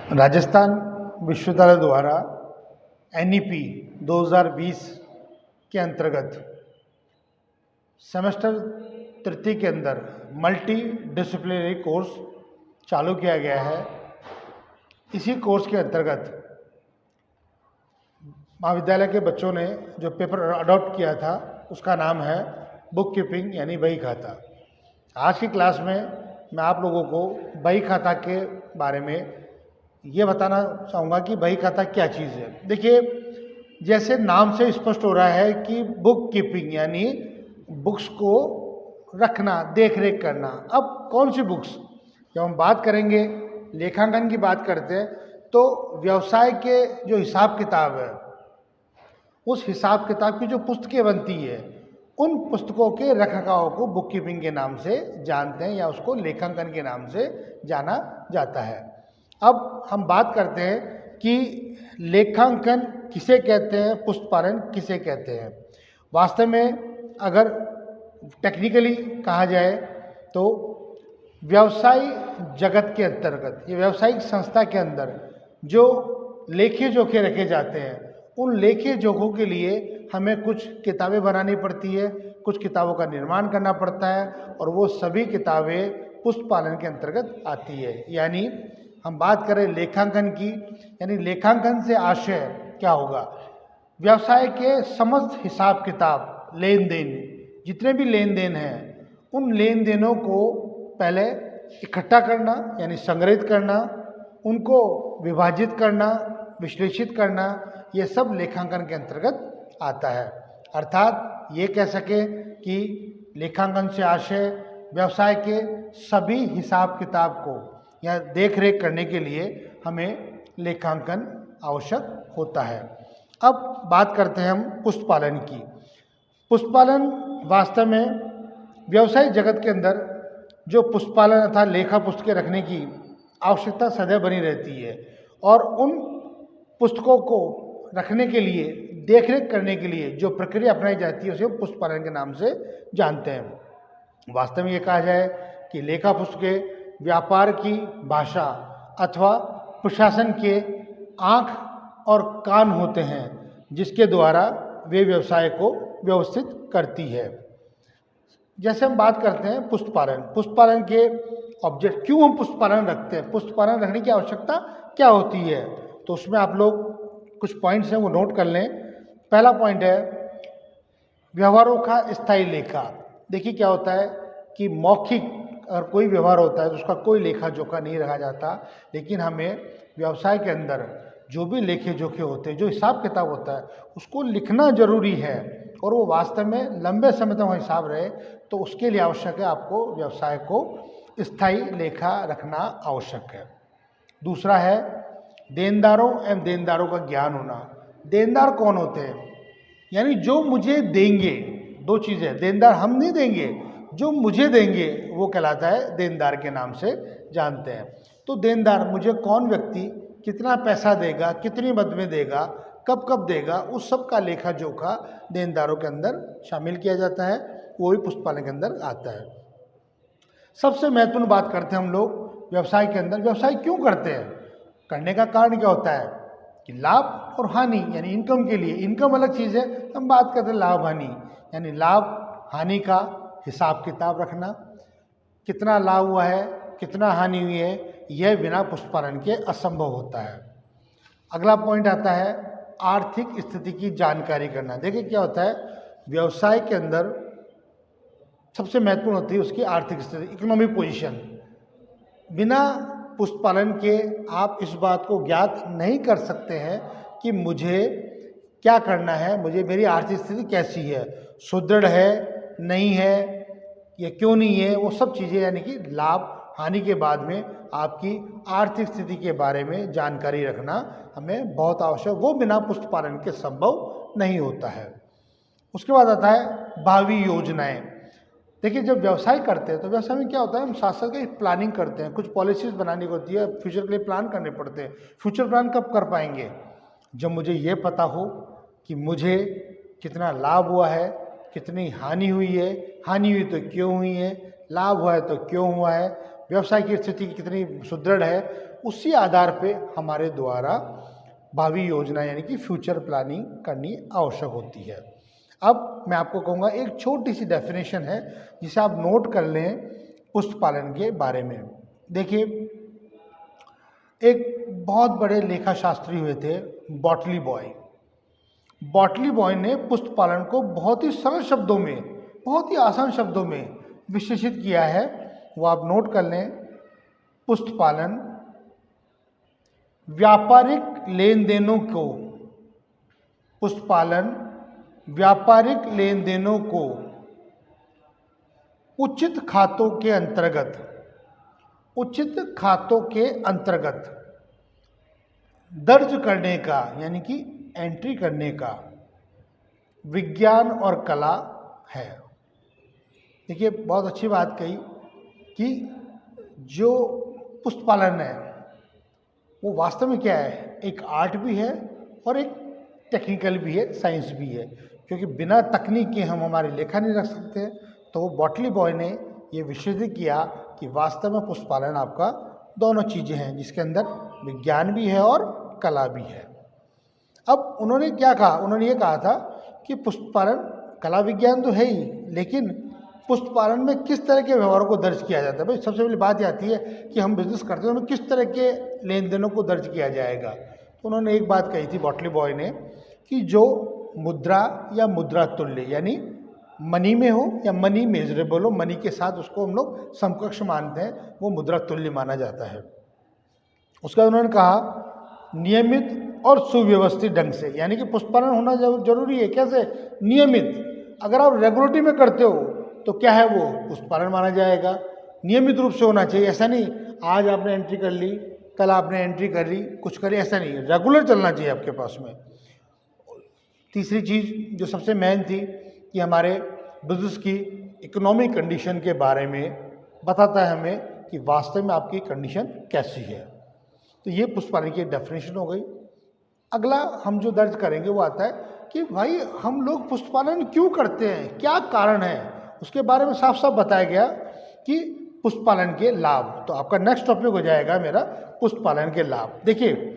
राजस्थान विश्वविद्यालय द्वारा NEP 2020 के अंतर्गत सेमेस्टर तृतीय के अंदर मल्टी डिसिप्लिनरी कोर्स चालू किया गया है। इसी कोर्स के अंतर्गत महाविद्यालय के बच्चों ने जो पेपर अडॉप्ट किया था उसका नाम है बुक कीपिंग यानी बही खाता। आज की क्लास में मैं आप लोगों को बही खाता के बारे में ये बताना चाहूँगा कि बही खाता क्या चीज़ है। देखिए, जैसे नाम से स्पष्ट हो रहा है कि बुक कीपिंग यानी बुक्स को रखना, देख रेख करना। अब कौन सी बुक्स? जब हम बात करेंगे लेखांकन की बात करते हैं तो व्यवसाय के जो हिसाब किताब है, उस हिसाब किताब की जो पुस्तकें बनती है, उन पुस्तकों के रखरखाव को बुक कीपिंग के नाम से जानते हैं या उसको लेखांकन के नाम से जाना जाता है। अब हम बात करते हैं कि लेखांकन किसे कहते हैं, पुस्तपालन किसे कहते हैं। वास्तव में अगर टेक्निकली कहा जाए तो व्यवसाय जगत के अंतर्गत, ये व्यावसायिक संस्था के अंदर जो लेखे जोखे रखे जाते हैं, उन लेखे जोखों के लिए हमें कुछ किताबें बनानी पड़ती है, कुछ किताबों का निर्माण करना पड़ता है और वो सभी किताबें पुस्तपालन के अंतर्गत आती है। यानी हम बात करें लेखांकन की, यानी लेखांकन से आशय क्या होगा? व्यवसाय के समस्त हिसाब किताब, लेन देन, जितने भी लेन देन हैं, उन लेन देनों को पहले इकट्ठा करना यानी संग्रहित करना, उनको विभाजित करना, विश्लेषित करना, ये सब लेखांकन के अंतर्गत आता है। अर्थात ये कह सके कि लेखांकन से आशय व्यवसाय के सभी हिसाब किताब को या देख रेख करने के लिए हमें लेखांकन आवश्यक होता है। अब बात करते हैं हम पुस्तपालन की। पुस्तपालन वास्तव में व्यवसायिक जगत के अंदर जो पुस्तपालन अर्थात लेखा पुस्तकें रखने की आवश्यकता सदैव बनी रहती है और उन पुस्तकों को रखने के लिए, देख रेख करने के लिए जो प्रक्रिया अपनाई जाती है उसे हम पुस्तपालन के नाम से जानते हैं। वास्तव में ये कहा जाए कि लेखा पुस्तकें व्यापार की भाषा अथवा प्रशासन के आँख और कान होते हैं जिसके द्वारा वे व्यवसाय को व्यवस्थित करती है। जैसे हम बात करते हैं पुस्तपालन, पुस्तपालन के ऑब्जेक्ट, क्यों हम पुस्तपालन रखते हैं, पुस्तपालन रखने की आवश्यकता क्या होती है, तो उसमें आप लोग कुछ पॉइंट्स हैं वो नोट कर लें। पहला पॉइंट है व्यवहारों का स्थायी लेखा। देखिए क्या होता है कि मौखिक अगर कोई व्यवहार होता है तो उसका कोई लेखा जोखा नहीं रखा जाता, लेकिन हमें व्यवसाय के अंदर जो भी लेखे जोखे होते हैं, जो हिसाब किताब होता है, उसको लिखना जरूरी है और वो वास्तव में लंबे समय तक वहाँ हिसाब रहे, तो उसके लिए आवश्यक है आपको व्यवसाय को स्थायी लेखा रखना आवश्यक है। दूसरा है देनदारों एवं देनदारों का ज्ञान होना। देनदार कौन होते हैं? यानी जो मुझे देंगे, दो चीज़ें, देनदार हम नहीं देंगे, जो मुझे देंगे वो कहलाता है देनदार के नाम से जानते हैं। तो देनदार मुझे कौन व्यक्ति कितना पैसा देगा, कितनी मद में देगा, कब कब देगा, उस सब का लेखा जोखा देनदारों के अंदर शामिल किया जाता है, वो भी पुस्तपालन के अंदर आता है। सबसे महत्वपूर्ण बात करते हैं हम लोग व्यवसाय के अंदर, व्यवसाय क्यों करते हैं, करने का कारण क्या होता है कि लाभ और हानि यानी इनकम के लिए। इनकम अलग चीज़ है, हम बात करते हैं लाभ हानि, यानी लाभ हानि का हिसाब किताब रखना, कितना लाभ हुआ है, कितना हानि हुई है, यह बिना पुस्तपालन के असंभव होता है। अगला पॉइंट आता है आर्थिक स्थिति की जानकारी करना। देखिए क्या होता है, व्यवसाय के अंदर सबसे महत्वपूर्ण होती है उसकी आर्थिक स्थिति, इकोनॉमिक पोजीशन। बिना पुस्तपालन के आप इस बात को ज्ञात नहीं कर सकते हैं कि मुझे क्या करना है, मुझे मेरी आर्थिक स्थिति कैसी है, सुदृढ़ है, नहीं है, ये क्यों नहीं है, वो सब चीज़ें यानी कि लाभ हानि के बाद में आपकी आर्थिक स्थिति के बारे में जानकारी रखना हमें बहुत आवश्यक, वो बिना पुस्तपालन के संभव नहीं होता है। उसके बाद आता है भावी योजनाएं। देखिए जब व्यवसाय करते हैं तो व्यवसाय में क्या होता है, हम साथ साथ की प्लानिंग करते हैं, कुछ पॉलिसीज़ बनानी होती है, फ्यूचर के लिए प्लान करने पड़ते हैं। फ्यूचर प्लान कब कर पाएंगे? जब मुझे ये पता हो कि मुझे कितना लाभ हुआ है, कितनी हानि हुई है, हानि हुई तो क्यों हुई है, लाभ हुआ है तो क्यों हुआ है, व्यवसाय की स्थिति कितनी सुदृढ़ है, उसी आधार पे हमारे द्वारा भावी योजना यानी कि फ्यूचर प्लानिंग करनी आवश्यक होती है। अब मैं आपको कहूँगा एक छोटी सी डेफिनेशन है जिसे आप नोट कर लें पुष्प पालन के बारे में। देखिए, एक बहुत बड़े लेखा शास्त्री हुए थे बॉटली बॉय। बॉटली बॉय ने पुष्प पालन को बहुत ही सरल शब्दों में, बहुत ही आसान शब्दों में विशेषित किया है। वो आप नोट कर लें, पुष्प पालन व्यापारिक लेन देनों को, पुष्प पालन व्यापारिक लेन देनों को उचित खातों के अंतर्गत दर्ज करने का यानी कि एंट्री करने का विज्ञान और कला है। देखिए, बहुत अच्छी बात कही कि जो पुष्प पालन है वो वास्तव में क्या है, एक आर्ट भी है और एक टेक्निकल भी है, साइंस भी है, क्योंकि बिना तकनीक के हम हमारी लेखा नहीं रख सकते। तो बॉटली बॉय ने ये विशेषित किया कि वास्तव में पुष्प पालन आपका दोनों चीज़ें हैं, जिसके अंदर विज्ञान भी है और कला भी है। अब उन्होंने क्या कहा, उन्होंने ये कहा था कि पुष्प पालन कला विज्ञान तो है ही, लेकिन पुष्प पालन में किस तरह के व्यवहारों को दर्ज किया जाता है। भाई सबसे पहली बात आती है कि हम बिजनेस करते हैं, तो किस तरह के लेन देनों को दर्ज किया जाएगा। तो उन्होंने एक बात कही थी बॉटली बॉय ने कि जो मुद्रा या मुद्रा तुल्य यानी मनी में हो या मनी मेजरेबल हो, मनी के साथ उसको हम लोग समकक्ष मानते हैं, वो मुद्रा तुल्य माना जाता है। उसका उन्होंने कहा नियमित और सुव्यवस्थित ढंग से, यानी कि पुष्प पालन होना जरूरी है। कैसे? नियमित। अगर आप रेगुलरिटी में करते हो तो क्या है, वो पुष्प पालन माना जाएगा। नियमित रूप से होना चाहिए, ऐसा नहीं आज आपने एंट्री कर ली, कल आपने एंट्री कर ली, कुछ करी, ऐसा नहीं। रेगुलर चलना चाहिए आपके पास में। तीसरी चीज़ जो सबसे मेन थी कि हमारे बिजनेस की इकोनॉमिक कंडीशन के बारे में बताता है हमें कि वास्तव में आपकी कंडीशन कैसी है। तो ये पुष्प पालन की डेफिनेशन हो गई। अगला हम जो दर्ज करेंगे वो आता है कि भाई हम लोग पुष्प पालन क्यों करते हैं, क्या कारण है, उसके बारे में साफ साफ बताया गया कि पुष्प पालन के लाभ। तो आपका नेक्स्ट टॉपिक हो जाएगा मेरा पुष्प पालन के लाभ। देखिए,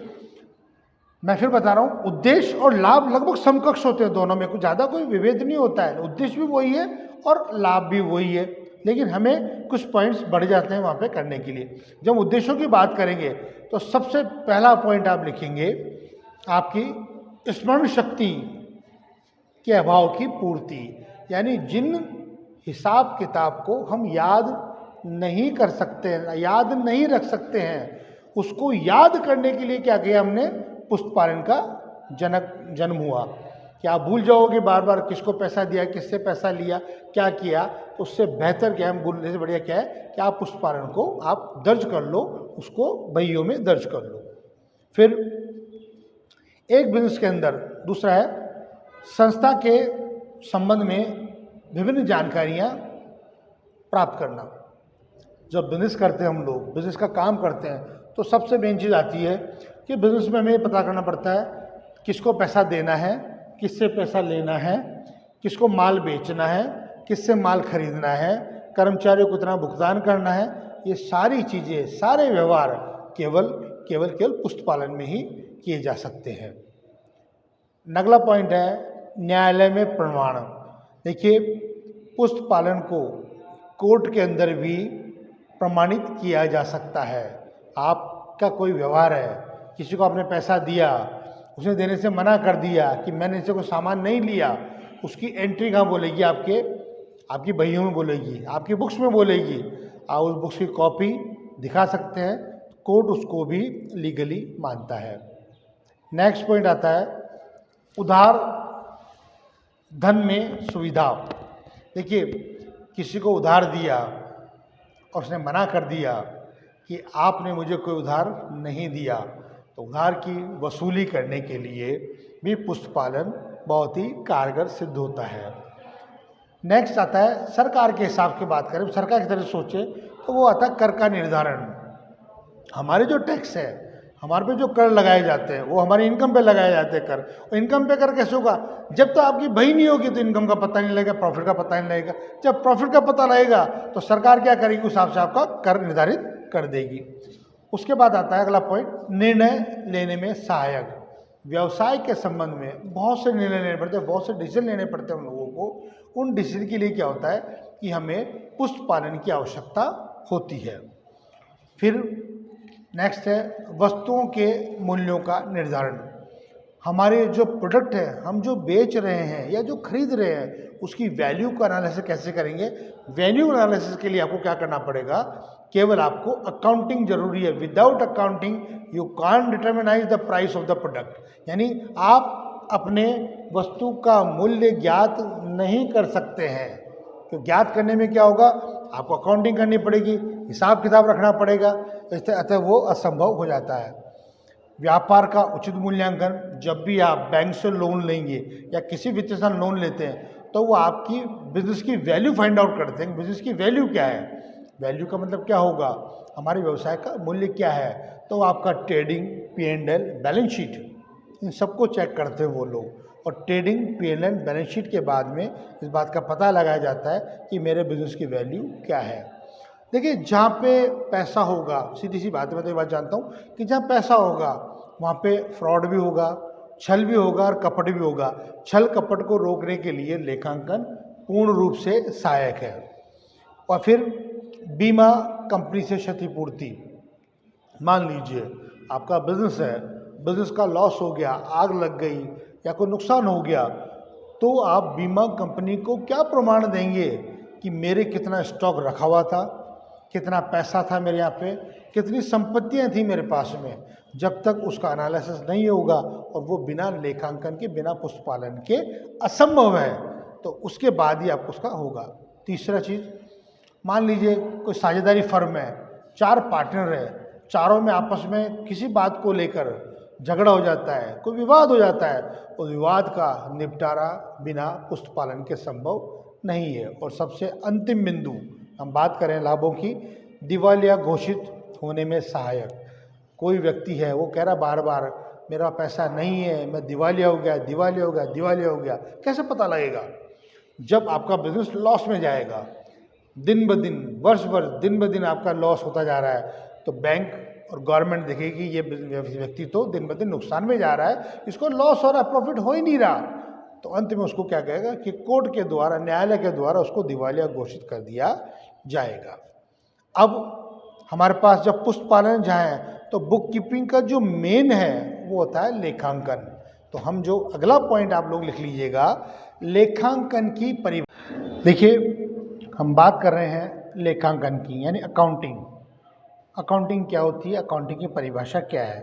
मैं फिर बता रहा हूँ, उद्देश्य और लाभ लगभग समकक्ष होते हैं दोनों में, कुछ ज़्यादा कोई विभेद नहीं होता है। उद्देश्य भी वही है और लाभ भी वही है, लेकिन हमें कुछ पॉइंट्स बढ़ जाते हैं वहाँ पे करने के लिए। जब उद्देश्यों की बात करेंगे तो सबसे पहला पॉइंट आप लिखेंगे आपकी स्मरण शक्ति के अभाव की पूर्ति, यानी जिन हिसाब किताब को हम याद नहीं कर सकते, याद नहीं रख सकते हैं, उसको याद करने के लिए क्या किया हमने, पुष्प पालन का जन्म हुआ। कि आप भूल जाओगे बार बार किसको पैसा दिया, किससे पैसा लिया, क्या किया, तो उससे बेहतर क्या है, भूलने से बढ़िया क्या है कि आप पुष्प पालन को आप दर्ज कर लो, उसको बहियों में दर्ज कर लो। फिर एक बिजनेस के अंदर दूसरा है संस्था के संबंध में विभिन्न जानकारियाँ प्राप्त करना। जब बिजनेस करते हैं हम लोग, बिजनेस का काम करते हैं, तो सबसे मेन चीज़ आती है कि बिजनेस में हमें पता करना पड़ता है किसको पैसा देना है, किससे पैसा लेना है, किसको माल बेचना है, किससे माल खरीदना है, कर्मचारियों को कितना भुगतान करना है। ये सारी चीज़ें, सारे व्यवहार केवल पुष्प पालन में ही किए जा सकते हैं। अगला पॉइंट है न्यायालय में प्रमाण। देखिए, पुष्प पालन को कोर्ट के अंदर भी प्रमाणित किया जा सकता है। आपका कोई व्यवहार है, किसी को आपने पैसा दिया, उसने देने से मना कर दिया कि मैंने इससे कोई सामान नहीं लिया, उसकी एंट्री कहाँ बोलेगी, आपकी बहियों में बोलेगी, आपकी बुक्स में बोलेगी। आप उस बुक्स की कॉपी दिखा सकते हैं, कोर्ट उसको भी लीगली मानता है। नेक्स्ट पॉइंट आता है उधार धन में सुविधा। देखिए, किसी को उधार दिया और उसने मना कर दिया कि आपने मुझे कोई उधार नहीं दिया, तो उधार की वसूली करने के लिए भी पुष्प पालन बहुत ही कारगर सिद्ध होता है। नेक्स्ट आता है सरकार के हिसाब की बात करें, सरकार की तरह सोचे तो वो आता है कर का निर्धारण। हमारे जो टैक्स है, हमारे पे जो कर लगाए जाते हैं, वो हमारी इनकम पे लगाए जाते हैं कर। और इनकम पे कर कैसे होगा, जब तो आपकी बही नहीं होगी तो इनकम का पता नहीं लगेगा, प्रॉफिट का पता नहीं लगेगा। जब प्रॉफिट का पता लगेगा तो सरकार क्या करेगी, उस हिसाब से आपका कर निर्धारित कर देगी। उसके बाद आता है अगला पॉइंट, निर्णय लेने में सहायक। व्यवसाय के संबंध में बहुत से निर्णय लेने पड़ते हैं, बहुत से डिसीजन लेने पड़ते हैं हम लोगों को। उन डिसीजन के लिए क्या होता है कि हमें पुस्तपालन की आवश्यकता होती है। फिर नेक्स्ट है वस्तुओं के मूल्यों का निर्धारण। हमारे जो प्रोडक्ट है, हम जो बेच रहे हैं या जो खरीद रहे हैं, उसकी वैल्यू का एनालिसिस कैसे करेंगे? वैल्यू एनालिसिस के लिए आपको क्या करना पड़ेगा? केवल आपको अकाउंटिंग जरूरी है। Without accounting you can't determinise the price of the product. यानी आप अपने वस्तु का मूल्य ज्ञात नहीं कर सकते हैं। तो ज्ञात करने में क्या होगा? आपको अकाउंटिंग करनी पड़ेगी, हिसाब किताब रखना पड़ेगा, अतः वो असंभव हो जाता है। व्यापार का उचित मूल्यांकन, जब भी आप बैंक से लोन लेंगे या किसी वित्तीय संस्थान लोन लेते हैं तो वो आपकी बिजनेस की वैल्यू फाइंड आउट करते हैं। बिजनेस की वैल्यू क्या है? वैल्यू का मतलब क्या होगा? हमारे व्यवसाय का मूल्य क्या है? तो आपका ट्रेडिंग, P&L, बैलेंस शीट, इन सबको चेक करते हैं वो लोग। और ट्रेडिंग, P&L, बैलेंस शीट के बाद में इस बात का पता लगाया जाता है कि मेरे बिजनेस की वैल्यू क्या है। देखिए, जहाँ पे पैसा होगा, सीधी सी बात है, मैं तो ये बात जानता हूँ कि जहाँ पैसा होगा वहाँ पे फ्रॉड भी होगा, छल भी होगा और कपट भी होगा। छल कपट को रोकने के लिए लेखांकन पूर्ण रूप से सहायक है। और फिर बीमा कंपनी से क्षतिपूर्ति। मान लीजिए आपका बिजनेस है, बिजनेस का लॉस हो गया, आग लग गई या कोई नुकसान हो गया, तो आप बीमा कंपनी को क्या प्रमाण देंगे कि मेरे कितना स्टॉक रखा हुआ था, कितना पैसा था मेरे यहाँ पे, कितनी संपत्तियाँ थी मेरे पास में। जब तक उसका एनालिसिस नहीं होगा और वो बिना लेखांकन के, बिना पुस्तपालन के असंभव है, तो उसके बाद ही आपको उसका होगा। तीसरा चीज़, मान लीजिए कोई साझेदारी फर्म है, 4 पार्टनर है, चारों में आपस में किसी बात को लेकर झगड़ा हो जाता है, कोई विवाद हो जाता है, उस विवाद का निपटारा बिना पुस्तपालन के संभव नहीं है। और सबसे अंतिम बिंदु, हम बात करें लाभों की, दिवालिया घोषित होने में सहायक। कोई व्यक्ति है, वो कह रहा बार बार मेरा पैसा नहीं है, मैं दिवालिया हो गया, दिवालिया हो गया, दिवालिया हो गया। कैसे पता लगेगा? जब आपका बिजनेस लॉस में जाएगा, दिन ब दिन, वर्ष वर्ष, दिन ब दिन आपका लॉस होता जा रहा है, तो बैंक और गवर्नमेंट देखेगी ये व्यक्ति तो दिन ब दिन नुकसान में जा रहा है, इसको लॉस हो रहा है, प्रॉफिट हो ही नहीं रहा। तो अंत में उसको क्या कहेगा कि कोर्ट के द्वारा, न्यायालय के द्वारा उसको दिवालिया घोषित कर दिया जाएगा। अब हमारे पास जब पुस्तपालन जहाँ है, तो बुक कीपिंग का जो मेन है वो होता है लेखांकन। तो हम जो अगला पॉइंट आप लोग लिख लीजिएगा, लेखांकन की परिभाषा। देखिए, हम बात कर रहे हैं लेखांकन की, यानी अकाउंटिंग। अकाउंटिंग क्या होती है, अकाउंटिंग की परिभाषा क्या है?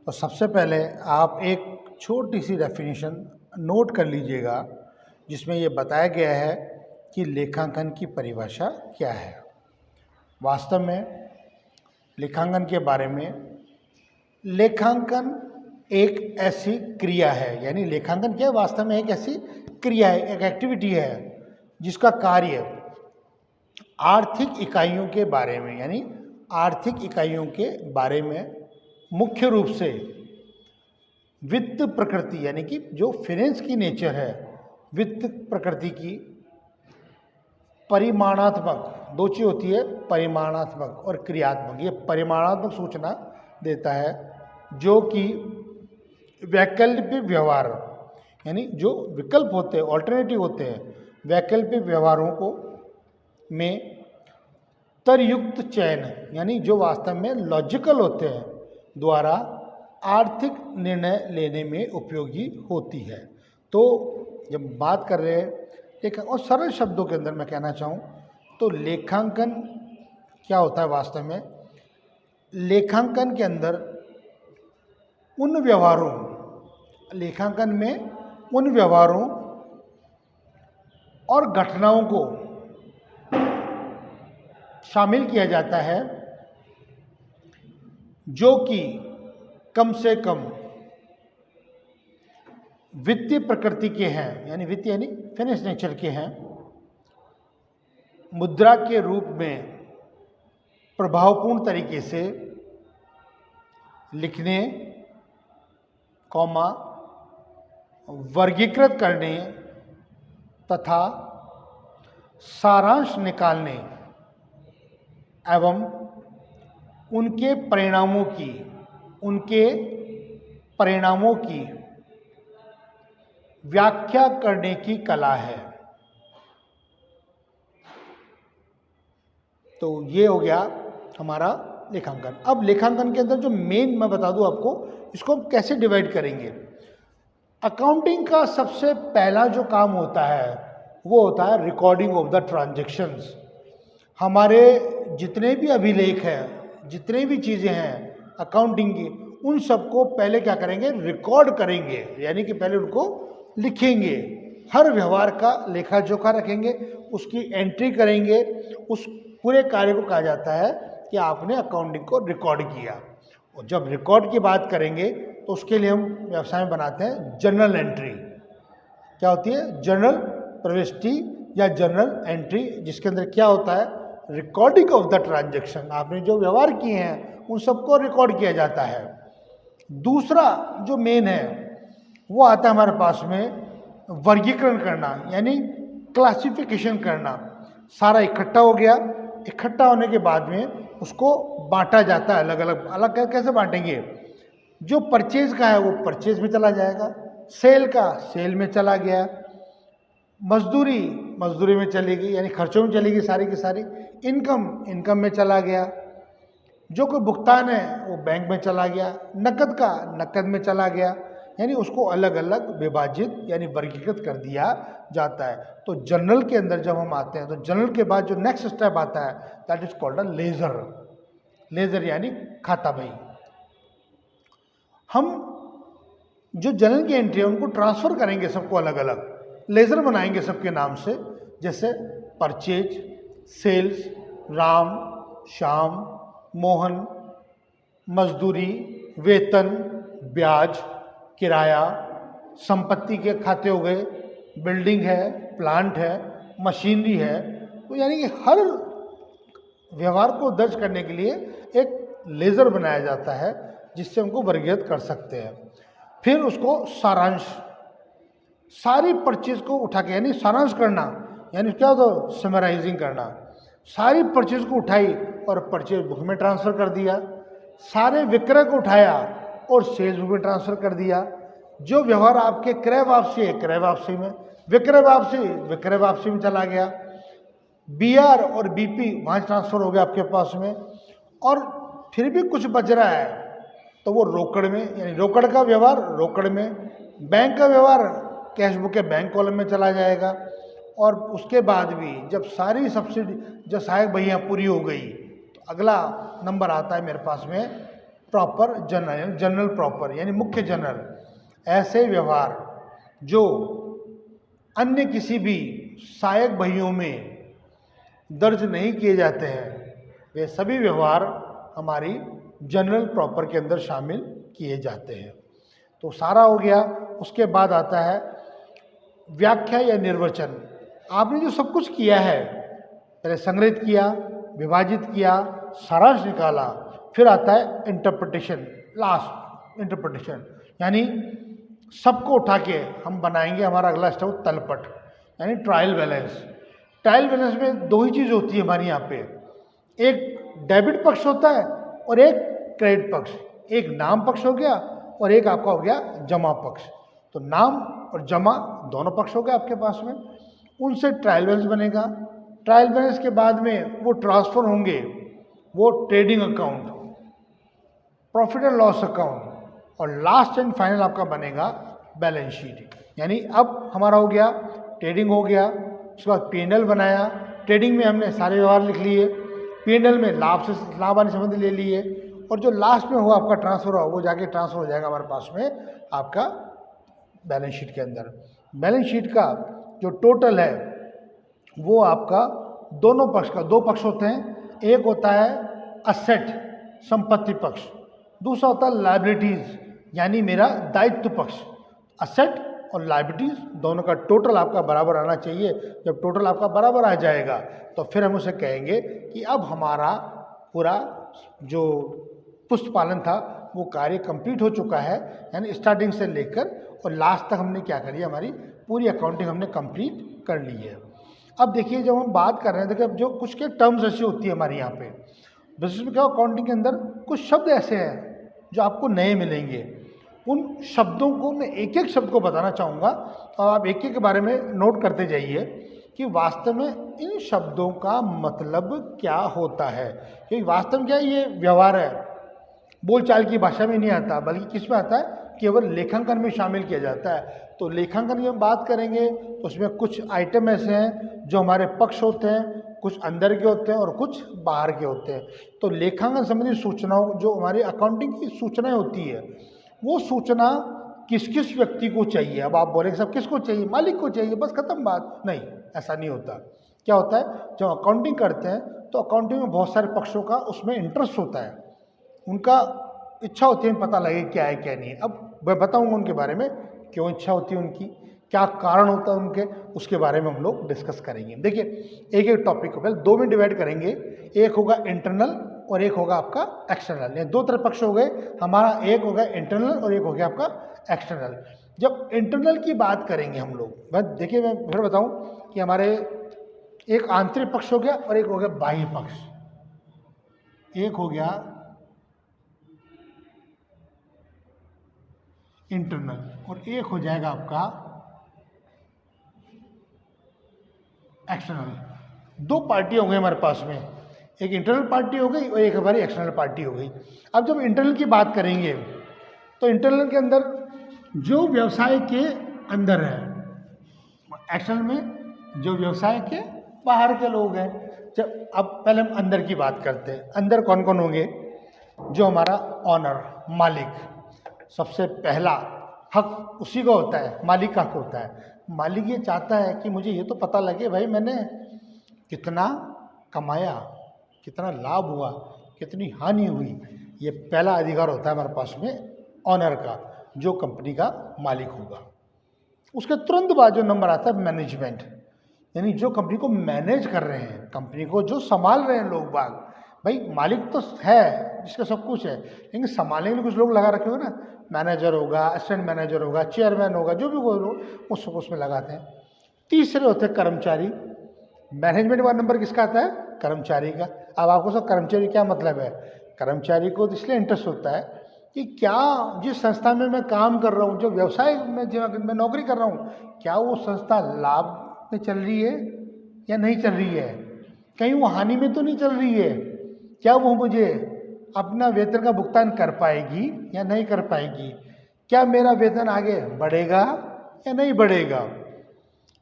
तो सबसे पहले आप एक छोटी सी डेफिनेशन नोट कर लीजिएगा, जिसमें ये बताया गया है कि लेखांकन की परिभाषा क्या है। वास्तव में लेखांकन के बारे में, लेखांकन एक ऐसी क्रिया है, यानी लेखांकन क्या है? वास्तव में एक ऐसी क्रिया है, एक एक्टिविटी है जिसका कार्य आर्थिक इकाइयों के बारे में, यानी आर्थिक इकाइयों के बारे में मुख्य रूप से वित्त प्रकृति, यानी कि जो फाइनेंस की नेचर है, वित्त प्रकृति की परिमाणात्मक, दो चीज होती है, परिमाणात्मक और क्रियात्मक। ये परिमाणात्मक सूचना देता है जो कि वैकल्पिक व्यवहार, यानी जो विकल्प होते हैं, ऑल्टरनेटिव होते हैं, वैकल्पिक व्यवहारों को में तर्कयुक्त चयन, यानी जो वास्तव में लॉजिकल होते हैं, द्वारा आर्थिक निर्णय लेने में उपयोगी होती है। तो जब बात कर रहे हैं एक और सरल शब्दों के अंदर मैं कहना चाहूँ तो लेखांकन क्या होता है? वास्तव में लेखांकन के अंदर उन व्यवहारों, लेखांकन में उन व्यवहारों और घटनाओं को शामिल किया जाता है जो कि कम से कम वित्तीय प्रकृति के हैं, यानी वित्तीय यानी फाइनेंस नेचर के हैं, मुद्रा के रूप में प्रभावपूर्ण तरीके से लिखने, कॉमा, वर्गीकृत करने तथा सारांश निकालने एवं उनके परिणामों की व्याख्या करने की कला है। तो ये हो गया हमारा लेखांकन। अब लेखांकन के अंदर जो मेन मैं बता दूं आपको, इसको हम कैसे डिवाइड करेंगे। अकाउंटिंग का सबसे पहला जो काम होता है वो होता है रिकॉर्डिंग ऑफ द ट्रांजैक्शंस। हमारे जितने भी अभिलेख हैं, जितने भी चीज़ें हैं अकाउंटिंग की, उन सबको पहले क्या करेंगे, रिकॉर्ड करेंगे, यानी कि पहले उनको लिखेंगे। हर व्यवहार का लेखा जोखा रखेंगे, उसकी एंट्री करेंगे। उस पूरे कार्य को कहा जाता है कि आपने अकाउंटिंग को रिकॉर्ड किया। और जब रिकॉर्ड की बात करेंगे तो उसके लिए हम व्यवसाय में बनाते हैं जर्नल एंट्री। क्या होती है, जर्नल प्रविष्टि या जर्नल एंट्री, जिसके अंदर क्या होता है, रिकॉर्डिंग ऑफ द ट्रांजैक्शन। आपने जो व्यवहार किए हैं उन सबको रिकॉर्ड किया जाता है। दूसरा जो मेन है वो आता है हमारे पास में वर्गीकरण करना, यानी क्लासिफिकेशन करना। सारा इकट्ठा हो गया, इकट्ठा होने के बाद में उसको बांटा जाता है अलग अलग। अलग कैसे बांटेंगे, जो परचेज का है वो परचेज में चला जाएगा, सेल का सेल में चला गया, मजदूरी में चलेगी, यानी खर्चों में चलेगी सारी की सारी, इनकम में चला गया, जो कोई भुगतान है वो बैंक में चला गया, नकद में चला गया। यानी उसको अलग अलग विभाजित यानी वर्गीकृत कर दिया जाता है। तो जर्नल के अंदर जब हम आते हैं तो जर्नल के बाद जो नेक्स्ट स्टेप आता है that is called a ledger यानी खाता बही। हम जो जर्नल की एंट्री है उनको ट्रांसफर करेंगे सबको अलग अलग, लेजर बनाएंगे सबके नाम से, जैसे परचेज, सेल्स, राम, श्याम, मोहन, मजदूरी, वेतन, ब्याज, किराया, संपत्ति के खाते हो गए, बिल्डिंग है, प्लांट है, मशीनरी है। तो यानी कि हर व्यवहार को दर्ज करने के लिए एक लेजर बनाया जाता है जिससे हमको वर्गीकृत कर सकते हैं। फिर उसको सारांश, सारी परचेज को उठा के, यानी सारांश करना, यानी क्या होता है, समराइजिंग करना। सारी परचेज को उठाई और परचेज बुक में ट्रांसफ़र कर दिया, सारे विक्रय को उठाया और सेल्स बुक में ट्रांसफ़र कर दिया। जो व्यवहार आपके क्रय वापसी है, क्रय वापसी में, विक्रय वापसी में चला गया, बीआर और बीपी वहाँ ट्रांसफ़र हो गया आपके पास में। और फिर भी कुछ बच रहा है तो वो रोकड़ में, यानी रोकड़ का व्यवहार रोकड़ में, बैंक का व्यवहार कैश बुक के बैंक कॉलम में चला जाएगा। और उसके बाद भी जब सारी सब्सिडी, जब सहायक बहियाँ पूरी हो गई तो अगला नंबर आता है मेरे पास में प्रॉपर जनरल प्रॉपर, यानी मुख्य जनरल। ऐसे व्यवहार जो अन्य किसी भी सहायक बहियों में दर्ज नहीं किए जाते हैं, वे सभी व्यवहार हमारी जनरल प्रॉपर के अंदर शामिल किए जाते हैं। तो सारा हो गया। उसके बाद आता है व्याख्या या निर्वचन। आपने जो सब कुछ किया है, पहले संग्रहित किया, विभाजित किया, सारांश निकाला, फिर आता है इंटरप्रिटेशन, लास्ट इंटरप्रिटेशन, यानी सबको उठा के हम बनाएंगे। हमारा अगला स्टेप तलपट, यानी ट्रायल बैलेंस। ट्रायल बैलेंस में दो ही चीज़ होती है हमारे यहाँ पे, एक डेबिट पक्ष होता है और एक क्रेडिट पक्ष। एक नाम पक्ष हो गया और एक आपका हो गया जमा पक्ष। तो नाम और जमा दोनों पक्ष हो गए आपके पास में, उनसे ट्रायल बैलेंस बनेगा। ट्रायल बैलेंस के बाद में वो ट्रांसफर होंगे, वो trading account, profit and loss account, और लास्ट एंड फाइनल आपका बनेगा बैलेंस शीट। यानी अब हमारा हो गया ट्रेडिंग हो गया, उसके बाद P&L बनाया। ट्रेडिंग में हमने सारे व्यवहार लिख लिए, P&L में लाभ आने संबंधी ले लिए, और जो लास्ट में हुआ आपका ट्रांसफर हुआ वो जाके ट्रांसफर हो जाएगा हमारे पास में आपका बैलेंस शीट के अंदर। बैलेंस शीट का जो टोटल है वो आपका दोनों पक्ष का, दो पक्ष होते हैं, एक होता है असेट संपत्ति पक्ष, दूसरा होता है लायबिलिटीज यानी मेरा दायित्व पक्ष। असेट और लायबिलिटीज दोनों का टोटल आपका बराबर आना चाहिए। जब टोटल आपका बराबर आ जाएगा तो फिर हम उसे कहेंगे कि अब हमारा पूरा जो पुष्टपालन था वो कार्य कंप्लीट हो चुका है, यानी स्टार्टिंग से लेकर और लास्ट तक हमने क्या करी, हमारी पूरी अकाउंटिंग हमने कंप्लीट कर ली है। अब देखिए जब हम बात कर रहे हैं, देखिए अब जो कुछ के टर्म्स ऐसी होती है हमारे यहाँ पे, बिजनेस में क्या हो, अकाउंटिंग के अंदर कुछ शब्द ऐसे हैं जो आपको नए मिलेंगे। उन शब्दों को मैं एक एक शब्द को बताना चाहूँगा और आप एक एक के बारे में नोट करते जाइए कि वास्तव में इन शब्दों का मतलब क्या होता है। क्योंकि वास्तव में क्या है, ये व्यवहार है, बोलचाल की भाषा में नहीं आता, बल्कि किस में आता है, केवल लेखांकन में शामिल किया जाता है। तो लेखांकन की हम बात करेंगे तो उसमें कुछ आइटम ऐसे हैं जो हमारे पक्ष होते हैं, कुछ अंदर के होते हैं और कुछ बाहर के होते हैं। तो लेखांकन संबंधी सूचनाओं, जो हमारी अकाउंटिंग की सूचनाएं होती है, वो सूचना किस किस व्यक्ति को चाहिए। अब आप बोलेंगे सब किसको चाहिए, मालिक को चाहिए, बस खत्म बात। नहीं, ऐसा नहीं होता। क्या होता है, जब अकाउंटिंग करते हैं तो अकाउंटिंग में बहुत सारे पक्षों का उसमें इंटरेस्ट होता है, उनका इच्छा होती है पता लगे क्या है क्या नहीं है। अब मैं बताऊंगा उनके बारे में, क्यों इच्छा होती है उनकी, क्या कारण होता है उनके, उसके बारे में हम लोग डिस्कस करेंगे। देखिए, एक एक टॉपिक को पहले दो में डिवाइड करेंगे, एक होगा इंटरनल और एक होगा आपका एक्सटर्नल। ये दो तरह पक्ष हो गए हमारा, एक हो गया इंटरनल और एक हो गया आपका एक्सटर्नल। जब इंटरनल की बात करेंगे हम लोग, बस देखिए मैं फिर बताऊं कि हमारे एक आंतरिक पक्ष हो गया और एक हो गया बाह्य पक्ष। एक हो गया इंटरनल और एक हो जाएगा आपका एक्सटर्नल। दो पार्टी हो गई हमारे पास में, एक इंटरनल पार्टी हो गई और एक हमारी एक्सटर्नल पार्टी हो गई। अब जब इंटरनल की बात करेंगे तो इंटरनल के अंदर जो व्यवसाय के अंदर है, एक्सटर्नल में जो व्यवसाय के बाहर के लोग हैं। जब अब पहले हम अंदर की बात करते हैं, अंदर कौन कौन होंगे, जो हमारा ऑनर, मालिक, सबसे पहला हक उसी का होता है, मालिक का हक होता है। मालिक ये चाहता है कि मुझे ये तो पता लगे भाई मैंने कितना कमाया, कितना लाभ हुआ, कितनी हानि हुई। ये पहला अधिकार होता है हमारे पास में ऑनर का, जो कंपनी का मालिक होगा। उसके तुरंत बाद जो नंबर आता है मैनेजमेंट, यानी जो कंपनी को मैनेज कर रहे हैं, कंपनी को जो संभाल रहे हैं लोग बाग। भाई मालिक तो है जिसका सब कुछ है, लेकिन संभालने के लिए कुछ लोग लगा रखे हो ना, मैनेजर होगा, असिस्टेंट मैनेजर होगा, चेयरमैन होगा, जो भी वो लोग उसमें लगाते हैं। तीसरे होते हैं कर्मचारी। मैनेजमेंट वाला नंबर किसका आता है, कर्मचारी का। अब आपको सब कर्मचारी क्या मतलब है, कर्मचारी को इसलिए इंटरेस्ट होता है कि क्या जिस संस्था में मैं काम कर रहा हूँ, जो व्यवसाय में जो मैं नौकरी कर रहा हूँ, क्या वो संस्था लाभ में चल रही है या नहीं चल रही है, कहीं वो हानि में तो नहीं चल रही है, क्या वो मुझे अपना वेतन का भुगतान कर पाएगी या नहीं कर पाएगी, क्या मेरा वेतन आगे बढ़ेगा या नहीं बढ़ेगा,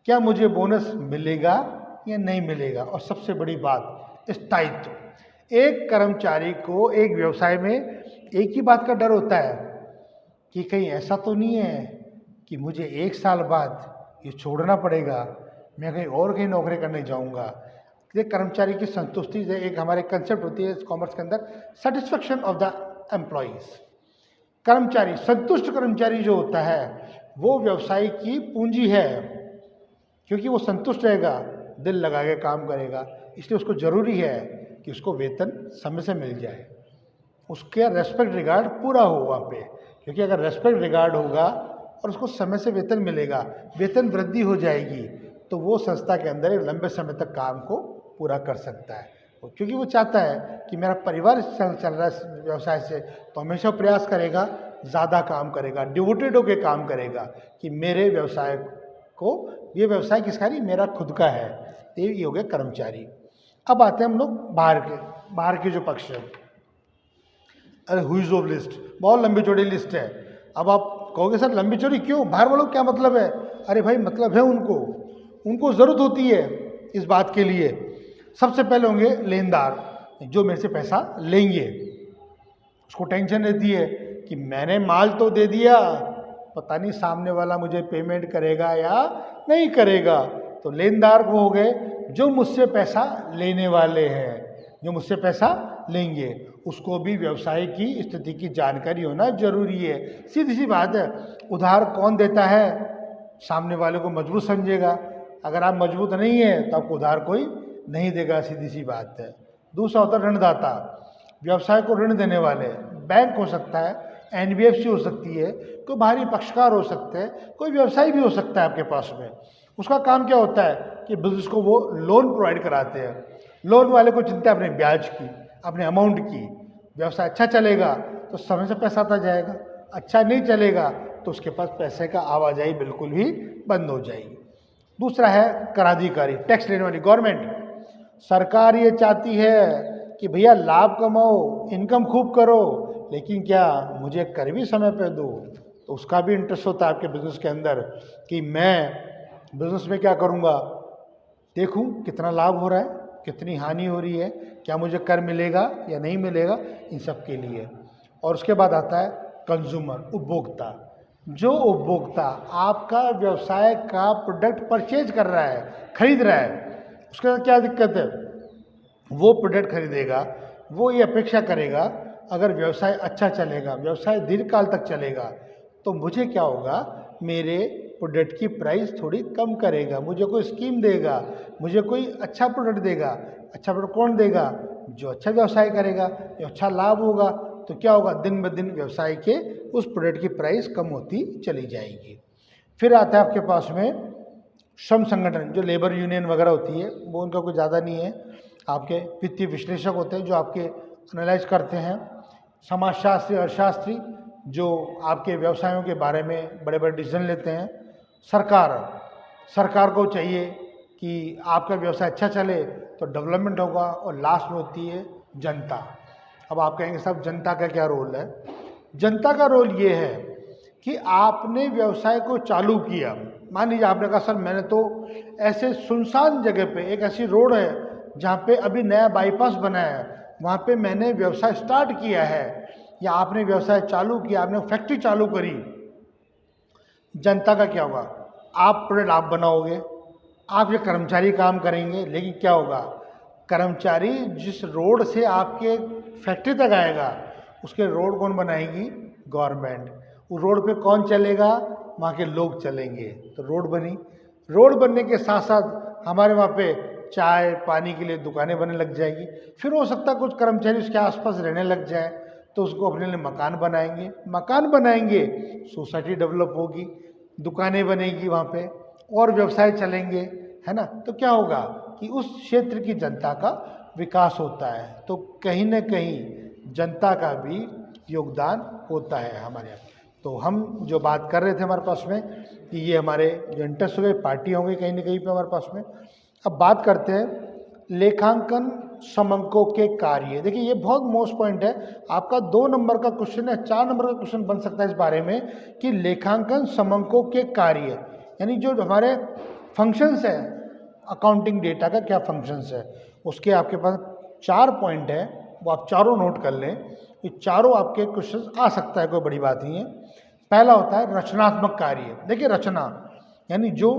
क्या मुझे बोनस मिलेगा या नहीं मिलेगा। और सबसे बड़ी बात, स्थायित्व। एक कर्मचारी को एक व्यवसाय में एक ही बात का डर होता है कि कहीं ऐसा तो नहीं है कि मुझे 1 साल बाद ये छोड़ना पड़ेगा, मैं कहीं और कहीं नौकरी करने जाऊंगा। ये कर्मचारी की संतुष्टि, एक हमारे कंसेप्ट होती है कॉमर्स के अंदर, सेटिस्फेक्शन ऑफ द एम्प्लॉइज। कर्मचारी, संतुष्ट कर्मचारी जो होता है वो व्यवसाय की पूंजी है, क्योंकि वो संतुष्ट रहेगा, दिल लगा के काम करेगा, इसलिए उसको जरूरी है कि उसको वेतन समय से मिल जाए, उसके रेस्पेक्ट रिगार्ड पूरा हो वहाँ पे। क्योंकि अगर रेस्पेक्ट रिगार्ड होगा और उसको समय से वेतन मिलेगा, वेतन वृद्धि हो जाएगी, तो वो संस्था के अंदर एक लंबे समय तक काम को पूरा कर सकता है। क्योंकि वो चाहता है कि मेरा परिवार चल रहा है व्यवसाय से, तो हमेशा प्रयास करेगा, ज़्यादा काम करेगा, डिवोटेड होकर काम करेगा कि मेरे व्यवसाय को, ये व्यवसाय किसका नहीं, मेरा खुद का है। ये हो गए कर्मचारी। अब आते हैं हम लोग बाहर के जो पक्ष है। अरे हुईज ऑफ लिस्ट, बहुत लंबी चौड़ी लिस्ट है। अब आप कहोगे सर लंबी चौड़ी क्यों, बाहर वालों क्या मतलब है। अरे भाई मतलब है, उनको ज़रूरत होती है इस बात के लिए। सबसे पहले होंगे लेनदार, जो मेरे से पैसा लेंगे, उसको टेंशन रहती है कि मैंने माल तो दे दिया, पता नहीं सामने वाला मुझे पेमेंट करेगा या नहीं करेगा। तो लेनदार वो हो गए जो मुझसे पैसा लेने वाले हैं, जो मुझसे पैसा लेंगे। उसको भी व्यवसाय की स्थिति की जानकारी होना जरूरी है। सीधी सी बात है, उधार कौन देता है, सामने वाले को मजबूत समझेगा। अगर आप मजबूत नहीं है तो आपको उधार कोई नहीं देगा, सीधी सी बात है। दूसरा होता है ऋणदाता, व्यवसाय को ऋण देने वाले, बैंक हो सकता है, एनबीएफसी हो सकती है, कोई बाहरी पक्षकार हो सकते हैं, कोई व्यवसाय भी हो सकता है आपके पास में। उसका काम क्या होता है कि बिजनेस को वो लोन प्रोवाइड कराते हैं। लोन वाले को चिंता है अपने ब्याज की। अपने अमाउंट की। व्यवसाय अच्छा चलेगा तो समय से पैसा आता जाएगा, अच्छा नहीं चलेगा तो उसके पास पैसे का आवाजाही बिल्कुल ही बंद हो जाएगी। दूसरा है कराधिकारी, टैक्स लेने वाली गवर्नमेंट। सरकार ये चाहती है कि भैया लाभ कमाओ, इनकम खूब करो, लेकिन क्या मुझे कर भी समय पे दो। तो उसका भी इंटरेस्ट होता है आपके बिजनेस के अंदर कि मैं बिजनेस में क्या करूँगा, देखूं कितना लाभ हो रहा है, कितनी हानि हो रही है, क्या मुझे कर मिलेगा या नहीं मिलेगा, इन सब के लिए। और उसके बाद आता है कंज्यूमर, उपभोक्ता। जो उपभोक्ता आपका व्यवसाय का प्रोडक्ट परचेज कर रहा है, खरीद रहा है, उसके साथ क्या दिक्कत है, वो प्रोडक्ट खरीदेगा, वो ये अपेक्षा करेगा अगर व्यवसाय अच्छा चलेगा, व्यवसाय दीर्घकाल तक चलेगा तो मुझे क्या होगा, मेरे प्रोडक्ट की प्राइस थोड़ी कम करेगा, मुझे कोई स्कीम देगा, मुझे कोई अच्छा प्रोडक्ट देगा। अच्छा प्रोडक्ट कौन देगा, जो अच्छा व्यवसाय करेगा, जो अच्छा लाभ होगा। तो क्या होगा, दिन ब दिन व्यवसाय के उस प्रोडक्ट की प्राइस कम होती चली जाएगी। फिर आता है आपके पास में श्रम संगठन, जो लेबर यूनियन वगैरह होती है, वो उनका कोई ज़्यादा नहीं है। आपके वित्तीय विश्लेषक होते हैं जो आपके एनालाइज करते हैं। समाजशास्त्री, अर्थशास्त्री, जो आपके व्यवसायों के बारे में बड़े बड़े डिसीजन लेते हैं। सरकार को चाहिए कि आपका व्यवसाय अच्छा चले तो डेवलपमेंट होगा, और लास्ट में होती है जनता। अब आप कहेंगे साहब जनता का क्या रोल है। जनता का रोल ये है कि आपने व्यवसाय को चालू किया, मान लीजिए आपने कहा सर मैंने तो ऐसे सुनसान जगह पे, एक ऐसी रोड है जहाँ पे अभी नया बाईपास बना है, वहाँ पे मैंने व्यवसाय स्टार्ट किया है, या आपने व्यवसाय चालू किया, आपने फैक्ट्री चालू करी। जनता का क्या होगा, आप प्रोडक्ट आप बनाओगे, आपके कर्मचारी काम करेंगे, लेकिन क्या होगा, कर्मचारी जिस रोड से आपके फैक्ट्री तक आएगा उसके रोड कौन बनाएगी, गवर्नमेंट। उस रोड पे कौन चलेगा, वहाँ के लोग चलेंगे, तो रोड बनी। रोड बनने के साथ साथ हमारे वहाँ पे चाय पानी के लिए दुकानें बनने लग जाएगी। फिर हो सकता है कुछ कर्मचारी उसके आसपास रहने लग जाए, तो उसको अपने लिए मकान बनाएंगे, मकान बनाएंगे, सोसाइटी डेवलप होगी, दुकानें बनेगी वहाँ पे, और व्यवसाय चलेंगे, है ना। तो क्या होगा कि उस क्षेत्र की जनता का विकास होता है। तो कहीं ना कहीं जनता का भी योगदान होता है हमारे यहाँ। तो हम जो बात कर रहे थे हमारे पास में कि ये हमारे जो इंटरेस्ट हुए पार्टी होंगे कहीं ना कहीं पे हमारे पास में। अब बात करते हैं लेखांकन समंकों के कार्य। देखिए ये बहुत मोस्ट पॉइंट है, आपका 2 नंबर का क्वेश्चन है, 4 नंबर का क्वेश्चन बन सकता है इस बारे में कि लेखांकन समंकों के कार्य, यानी जो हमारे फंक्शंस है, अकाउंटिंग डेटा का क्या फंक्शंस है, उसके आपके पास 4 पॉइंट है, वो आप चारों नोट कर लें। ये चारों आपके क्वेश्चन आ सकता है, कोई बड़ी बात नहीं है। पहला होता है रचनात्मक कार्य। देखिए रचना यानी जो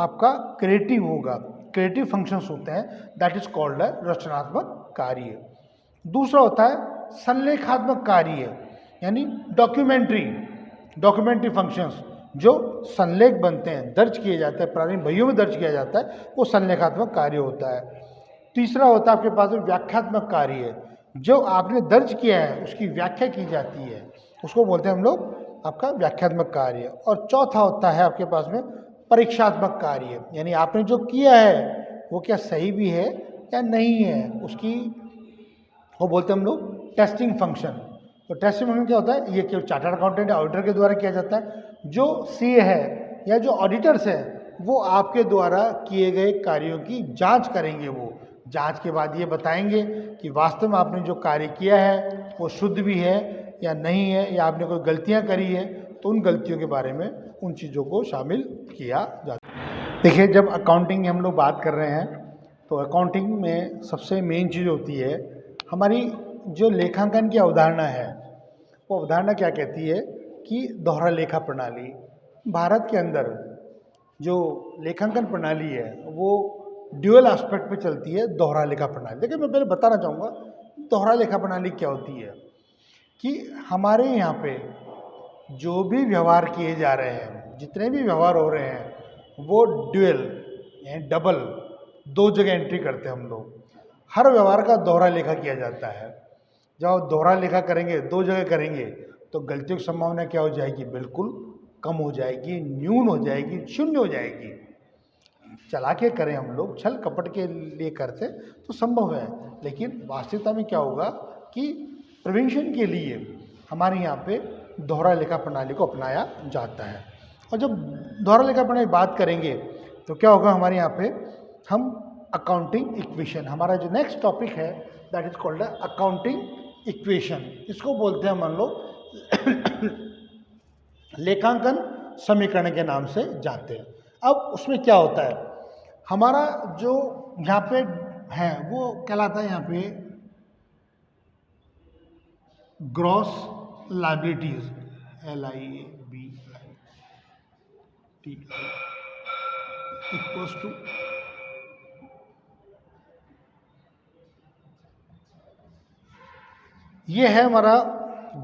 आपका क्रिएटिव होगा, क्रिएटिव फंक्शंस होते हैं, दैट इज कॉल्ड रचनात्मक कार्य। दूसरा होता है संलेखात्मक कार्य, यानी डॉक्यूमेंट्री फंक्शंस, जो संलेख बनते हैं, दर्ज किए जाते हैं, प्रारंभिक बहियों में दर्ज किया जाता है, वो संलेखात्मक कार्य होता है। तीसरा होता है आपके पास में व्याख्यात्मक कार्य, जो आपने दर्ज किया है उसकी व्याख्या की जाती है, उसको बोलते हैं हम लोग आपका व्याख्यात्मक कार्य। और चौथा होता है आपके पास में परीक्षात्मक कार्य, यानी आपने जो किया है वो क्या सही भी है या नहीं है, उसकी वो बोलते हैं हम लोग टेस्टिंग फंक्शन। तो टेस्टिंग फंक्शन क्या होता है, ये केवल चार्टर्ड अकाउंटेंट या ऑडिटर के द्वारा किया जाता है। जो सीए है या जो ऑडिटर्स है वो आपके द्वारा किए गए कार्यों की जांच करेंगे। वो जांच के बाद ये बताएंगे कि वास्तव में आपने जो कार्य किया है वो शुद्ध भी है या नहीं है, या आपने कोई गलतियां करी है, तो उन गलतियों के बारे में उन चीज़ों को शामिल किया जाता है। देखिए जब अकाउंटिंग की हम लोग बात कर रहे हैं तो अकाउंटिंग में सबसे मेन चीज़ होती है हमारी जो लेखांकन की अवधारणा है। वो अवधारणा क्या कहती है कि दोहरा लेखा प्रणाली। भारत के अंदर जो लेखांकन प्रणाली है वो ड्यूअल एस्पेक्ट पे चलती है, दोहरा लेखा प्रणाली। देखिए मैं पहले बताना चाहूँगा दोहरा लेखा प्रणाली क्या होती है, कि हमारे यहाँ पे जो भी व्यवहार किए जा रहे हैं, जितने भी व्यवहार हो रहे हैं, वो ड्यूअल यानी डबल, 2 जगह एंट्री करते हैं हम लोग। हर व्यवहार का दोहरा लेखा किया जाता है। जब आप दोहरा लेखा करेंगे, 2 जगह करेंगे, तो गलतियों की संभावना क्या हो जाएगी, बिल्कुल कम हो जाएगी, न्यून हो जाएगी, शून्य हो जाएगी। चला के करें हम लोग, छल कपट के लिए करते तो संभव है, लेकिन वास्तविकता में क्या होगा कि प्रिवेंशन के लिए हमारे यहाँ पे दोहरा लेखा प्रणाली को अपनाया जाता है। और जब दोहरा लेखा प्रणाली बात करेंगे तो क्या होगा हमारे यहाँ पे, हम अकाउंटिंग इक्वेशन, हमारा जो नेक्स्ट टॉपिक है that is called accounting equation, इसको बोलते हैं मान लो लेखांकन समीकरण के नाम से जानते हैं। अब उसमें क्या होता है, हमारा जो यहाँ पे है वो कहलाता है यहाँ पे gross liabilities, LIABILITI equals to ये है हमारा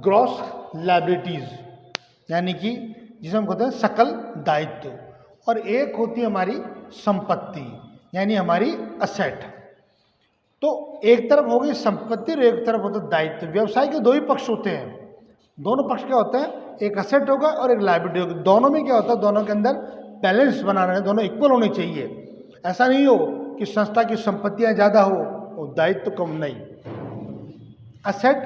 ग्रॉस लायबिलिटीज, यानी कि जिसे हम कहते हैं सकल दायित्व, और एक होती है हमारी संपत्ति यानी हमारी असेट। तो एक तरफ हो गई संपत्ति और एक तरफ होता है दायित्व। व्यवसाय के दो ही पक्ष होते हैं, दोनों पक्ष क्या होते हैं, एक असेट होगा और एक लायबिलिटी होगी। दोनों में क्या होता है, दोनों के अंदर बैलेंस बनाना है, दोनों इक्वल होने चाहिए। ऐसा नहीं हो कि संस्था की संपत्तियां ज़्यादा हो और दायित्व कम, नहीं। असेट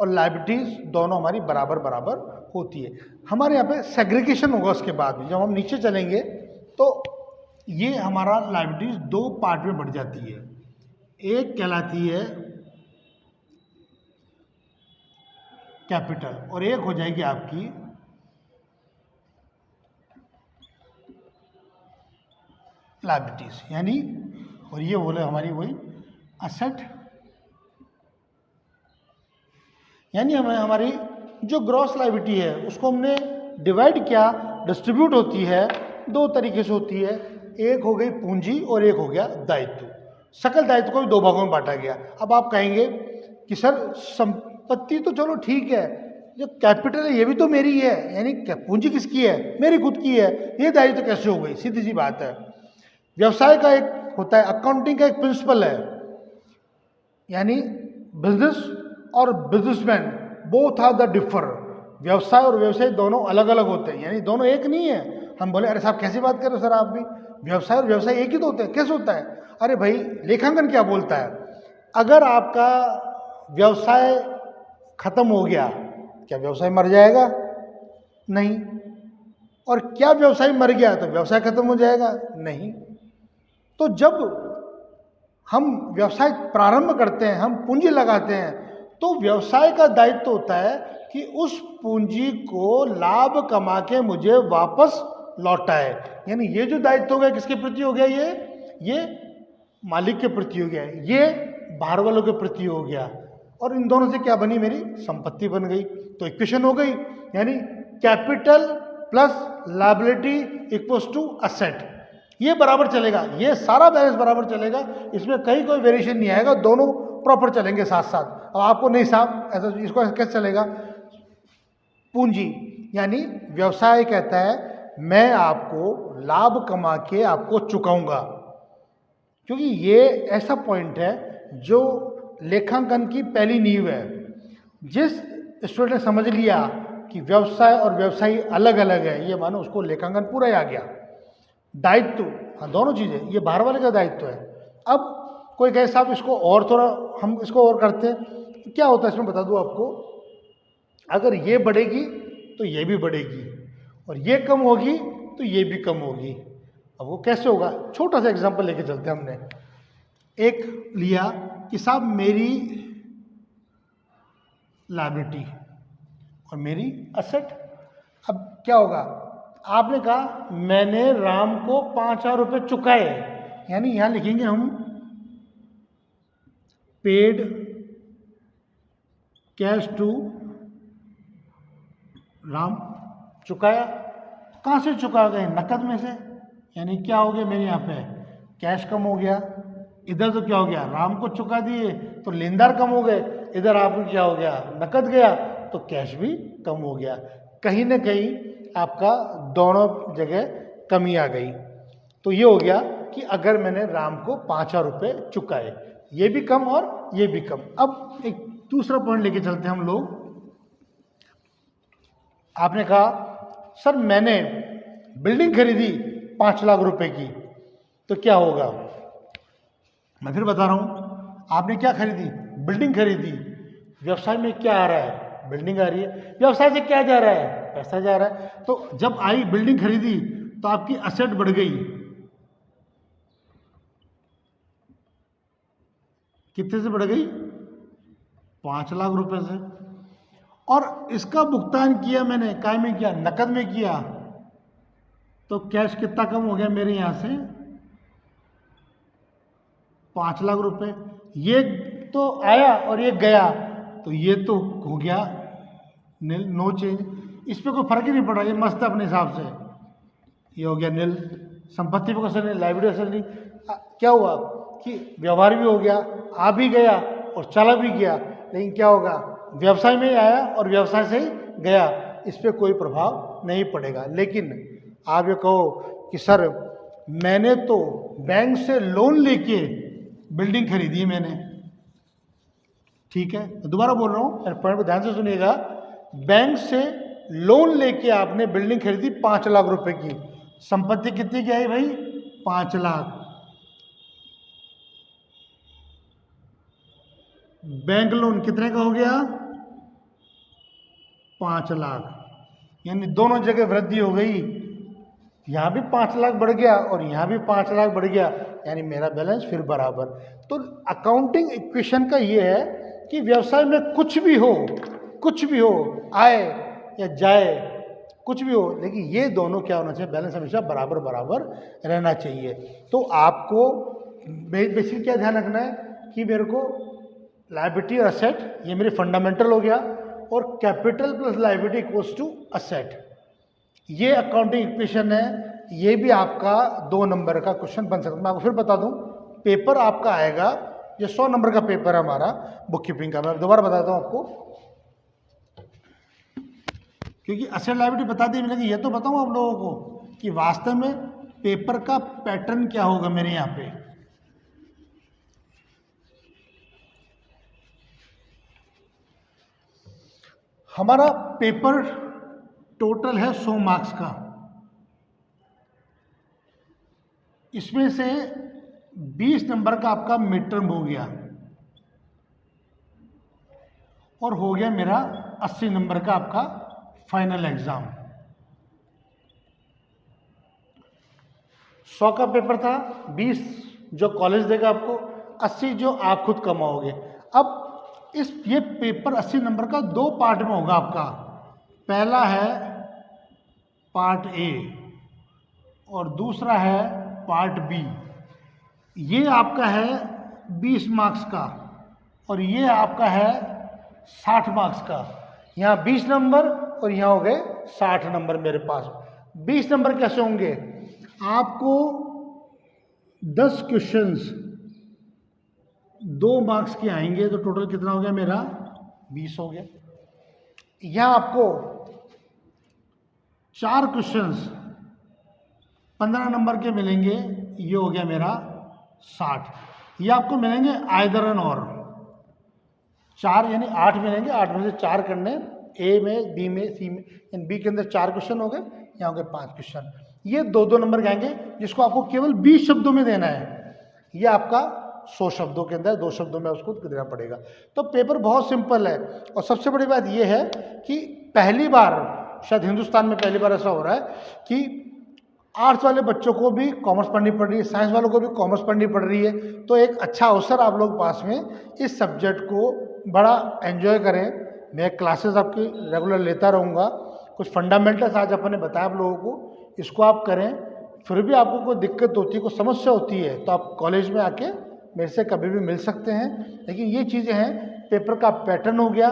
और लायबिलिटीज दोनों हमारी बराबर बराबर होती है। हमारे यहाँ पे सेग्रीगेशन होगा उसके बाद भी, जब हम नीचे चलेंगे तो ये हमारा लायबिलिटीज दो पार्ट में बढ़ जाती है। एक कहलाती है कैपिटल और एक हो जाएगी आपकी लायबिलिटीज, यानी और ये बोले हमारी वही असेट, यानी हमें हमारी जो ग्रॉस लायबिलिटी है उसको हमने डिवाइड किया, डिस्ट्रीब्यूट होती है दो तरीके से होती है। एक हो गई पूंजी और एक हो गया दायित्व। सकल दायित्व को भी दो भागों में बांटा गया। अब आप कहेंगे कि सर संपत्ति तो चलो ठीक है, जो कैपिटल है ये भी तो मेरी है, यानी पूंजी किसकी है, मेरी खुद की है, ये दायित्व कैसे हो गई? सीधी सी बात है। व्यवसाय का एक होता है, अकाउंटिंग का एक प्रिंसिपल है, यानी बिजनेस और businessman both are the differ. व्यवसाय और व्यवसाय दोनों अलग अलग होते हैं, यानी दोनों एक नहीं है। हम बोले अरे साहब कैसी बात कर रहे हो सर, आप भी व्यवसाय और व्यवसाय एक ही तो होते हैं, कैसे होता है? अरे भाई लेखांकन क्या बोलता है, अगर आपका व्यवसाय खत्म हो गया क्या व्यवसाय मर जाएगा? नहीं। और क्या व्यवसाय मर गया तो व्यवसाय खत्म हो जाएगा? नहीं। तो जब हम व्यवसाय प्रारंभ करते हैं, हम पूंजी लगाते हैं, तो व्यवसाय का दायित्व होता है कि उस पूंजी को लाभ कमा के मुझे वापस लौटाए। यानी ये जो दायित्व हो गया किसके प्रति हो गया? ये मालिक के प्रति हो गया, ये बाहर वालों के प्रति हो गया, और इन दोनों से क्या बनी? मेरी संपत्ति बन गई। तो इक्वेशन हो गई, यानी capital plus liability equals to asset. ये बराबर चलेगा, ये सारा बैलेंस बराबर चलेगा, इसमें कहीं कोई वेरिएशन नहीं आएगा, दोनों प्रॉपर चलेंगे साथ साथ। अब आपको नहीं साहब ऐसा, इसको कैसे चलेगा? पूंजी यानी व्यवसाय कहता है मैं आपको लाभ कमा के आपको चुकाऊंगा, क्योंकि ये ऐसा पॉइंट है जो लेखांकन की पहली नींव है। जिस स्टूडेंट ने समझ लिया कि व्यवसाय और व्यवसायी अलग अलग है, ये मानो उसको लेखांकन पूरा ही आ गया। दायित्व, हाँ दोनों चीज़ें, ये बाहर वाले का दायित्व है। अब कोई कहे साहब इसको और थोड़ा हम इसको और करते हैं, क्या होता है इसमें बता दूं आपको। अगर ये बढ़ेगी तो ये भी बढ़ेगी, और ये कम होगी तो ये भी कम होगी। अब वो कैसे होगा? छोटा सा एग्जांपल लेके चलते हैं। हमने एक लिया कि साहब मेरी लायबिलिटी और मेरी असेट। अब क्या होगा? आपने कहा मैंने राम को 5,000 रुपये चुकाए, यानी यहां लिखेंगे हम पेड कैश टू राम। चुकाया, कहां से चुका गए? नकद में से, यानी क्या हो गया मेरे यहाँ पे? कैश कम हो गया। इधर तो क्या हो गया? राम को चुका दिए तो लेनदार कम हो गए, इधर आपको क्या हो गया? नकद गया तो कैश भी कम हो गया। कहीं ना कहीं आपका दोनों जगह कमी आ गई। तो ये हो गया कि अगर मैंने राम को 5,000 रुपये चुकाए, ये भी कम और ये भी कम। अब एक दूसरा पॉइंट लेके चलते हैं हम लोग। आपने कहा सर मैंने बिल्डिंग खरीदी 5 लाख रुपए की, तो क्या होगा? मैं फिर बता रहा हूँ, आपने क्या खरीदी? बिल्डिंग खरीदी। व्यवसाय में क्या आ रहा है? बिल्डिंग आ रही है। व्यवसाय से क्या जा रहा है? पैसा जा रहा है। तो जब आई बिल्डिंग खरीदी तो आपकी असेट बढ़ गई। कितने से बढ़ गई? 5 लाख रुपए से। और इसका भुगतान किया मैंने काय में किया? नकद में किया। तो कैश कितना कम हो गया मेरे यहां से? 5 लाख रुपए। ये तो आया और ये गया, तो ये तो हो गया नील, नो चेंज। इस पे कोई फर्क ही नहीं पड़ा, ये मस्त है अपने हिसाब से। ये हो गया नील। संपत्ति पे असर नहीं, लाइबिलिटी असर नहीं। क्या हुआ कि व्यवहार भी हो गया, आ भी गया और चला भी गया। लेकिन क्या होगा? व्यवसाय में ही आया और व्यवसाय से ही गया, इस पे कोई प्रभाव नहीं पड़ेगा। लेकिन आप ये कहो कि सर मैंने तो बैंक से लोन लेके बिल्डिंग खरीदी है मैंने, ठीक है, दोबारा बोल रहा हूं, पॉइंट को ध्यान से सुनिएगा। बैंक से लोन लेके आपने बिल्डिंग खरीदी 5 लाख रुपए की। संपत्ति कितनी की आई भाई? 5 लाख। बैंक लोन कितने का हो गया? 5 लाख। यानी दोनों जगह वृद्धि हो गई। यहां भी 5 लाख बढ़ गया और यहां भी 5 लाख बढ़ गया, यानी मेरा बैलेंस फिर बराबर। तो अकाउंटिंग इक्वेशन का ये है कि व्यवसाय में कुछ भी हो, आए या जाए, कुछ भी हो, लेकिन ये दोनों क्या होना चाहिए? बैलेंस हमेशा बराबर बराबर रहना चाहिए। तो आपको बेसिक क्या ध्यान रखना है कि मेरे को लायबिलिटी और असेट, ये मेरे फंडामेंटल हो गया, और capital plus liability equals to asset, ये अकाउंटिंग इक्वेशन है। ये भी आपका 2 नंबर का क्वेश्चन बन सकता है। मैं आपको फिर बता दूं, पेपर आपका आएगा, ये 100 नंबर का पेपर है हमारा बुक कीपिंग का। मैं दोबारा बताता हूं आपको, क्योंकि असेट लायबिलिटी बता दी मैंने, ये तो बताऊं आप लोगों को कि वास्तव में पेपर का पैटर्न क्या होगा मेरे यहां पे। हमारा पेपर टोटल है 100 मार्क्स का। इसमें से 20 नंबर का आपका मिड टर्म हो गया और हो गया मेरा 80 नंबर का आपका फाइनल एग्जाम। 100 का पेपर था, 20 जो कॉलेज देगा आपको, 80 जो आप खुद कमाओगे। अब ये पेपर 80 नंबर का 2 पार्ट में होगा आपका। पहला है पार्ट ए और दूसरा है पार्ट बी। ये आपका है 20 मार्क्स का और ये आपका है 60 मार्क्स का। यहाँ 20 नंबर और यहाँ हो गए 60 नंबर मेरे पास। 20 नंबर कैसे होंगे? आपको 10 क्वेश्चंस 2 मार्क्स के आएंगे, तो टोटल कितना हो गया मेरा? 20 हो गया। यहाँ आपको 4 क्वेश्चंस 15 नंबर के मिलेंगे, ये हो गया मेरा 60। ये आपको मिलेंगे आइदर एंड और, 4 यानी 8 मिलेंगे, 8 में से 4 करने, ए में, बी में, सी में, यानी बी के अंदर 4 क्वेश्चन हो गए, यहाँ हो गए 5 क्वेश्चन। ये 2-2 नंबर के आएंगे, जिसको आपको केवल 20 शब्दों में देना है। ये आपका 100 शब्दों के अंदर 2 शब्दों में उसको देना पड़ेगा। तो पेपर बहुत सिंपल है। और सबसे बड़ी बात यह है कि पहली बार शायद हिंदुस्तान में पहली बार ऐसा हो रहा है कि आर्ट्स वाले बच्चों को भी कॉमर्स पढ़नी पड़ रही है, साइंस वालों को भी कॉमर्स पढ़नी पड़ रही है। तो एक अच्छा अवसर आप लोग पास में, इस सब्जेक्ट को बड़ा एंजॉय करें। मैं क्लासेस आपकी रेगुलर लेता रहूँगा। कुछ फंडामेंटल्स आज अपन ने बताया आप लोगों को, इसको आप करें। फिर भी आपको कोई दिक्कत होती है, कोई समस्या होती है, तो आप कॉलेज में आके मेरे से कभी भी मिल सकते हैं। लेकिन ये चीज़ें हैं, पेपर का पैटर्न हो गया,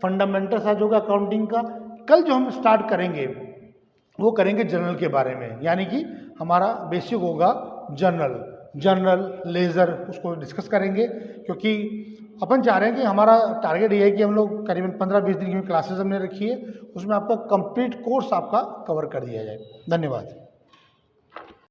फंडामेंटल्स आज होगा अकाउंटिंग का। कल जो हम स्टार्ट करेंगे वो करेंगे जर्नल के बारे में, यानी कि हमारा बेसिक होगा जर्नल लेजर, उसको डिस्कस करेंगे। क्योंकि अपन चाह रहे हैं कि हमारा टारगेट ये है कि हम लोग करीबन 15-20 दिन की क्लासेस हमने रखी है, उसमें आपका कंप्लीट कोर्स आपका कवर कर दिया जाए। धन्यवाद।